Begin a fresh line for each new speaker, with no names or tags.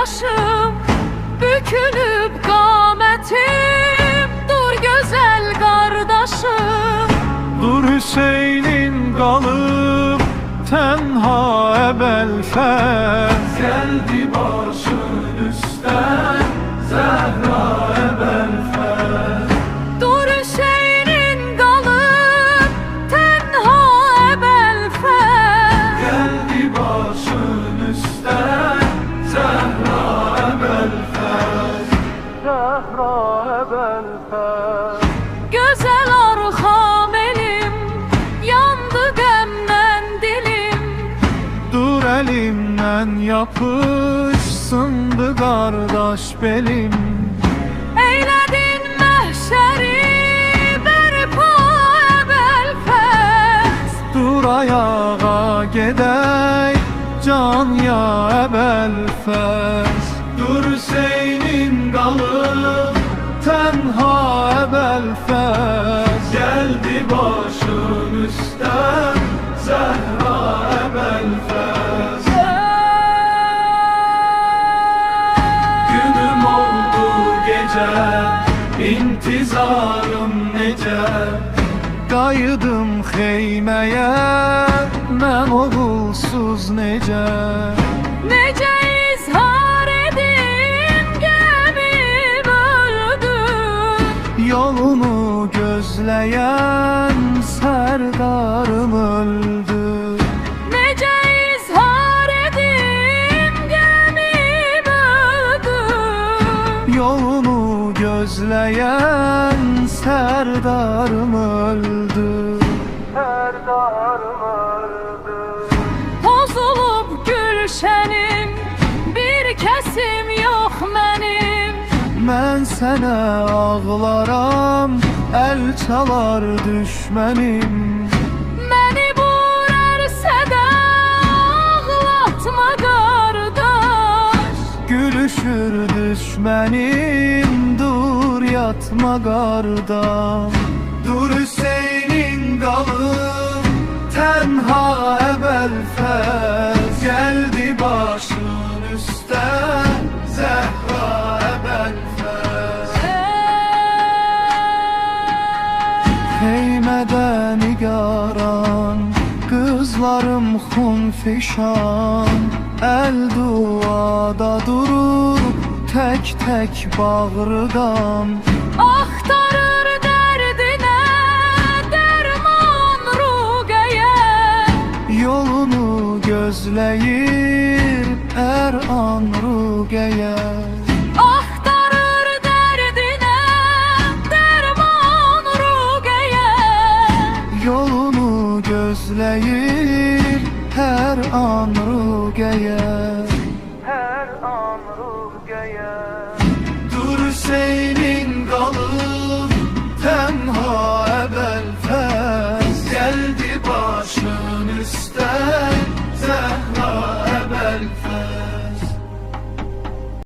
yaşım, bükülüb qamətim. Dur gözəl qardaşım,
Dur Hüseynin qalıb tənha əbəlfəz. Gəldi başın üstən Zəhra əbəlfəz.
dur Hüseynin qalıb tənha əbəlfəz.
Gəldi başın üstən Zəhra əbəlfəz. Zəhra əbəlfəz.
Gözəl arxam elim, yandı qəmdən dilim.
Dur əlimdən yapış, sındı qardaş belim.
Eylədin məhşəri bərpa əbəlfəz.
Dur ayağa gedək, can ya əbəlfəz. Dur Hüseynin qalıb tənha əbəlfəz. Gəldi başın üstən Zəhra əbəlfəz. Günüm oldu gecə, intizarım necə. Qayıdım xeyməyə, mən oğulsuz necə.
Necə izhar edim, gəmim öldü.
Yolunu gözləyən sərdarım öldü.
Necə izhar edim, gəmim öldü.
Yolunu gözləyən sərdarım öldü. Sərdarım öldü.
Pozulub gülşənim, bir kəsim yox mənim.
Mən sənə ağlaram, əl çalar düşmənim.
Məni bu ərsədə ağlatma qardaş.
Gülüşür düşmənim, dur yatma qardaş. Dur Hüseynin qalıb tənha əbəlfəz. Gəldi başın üstən Zəhra əbəlfəz. Xeymədə nigaran, qızlarım xunfişan. Əl duada durur, tək-tək bağrıdan.
Axtarır dərdinə dərman ruqəyə.
Yolunu gözləyir hər an ruqəyə.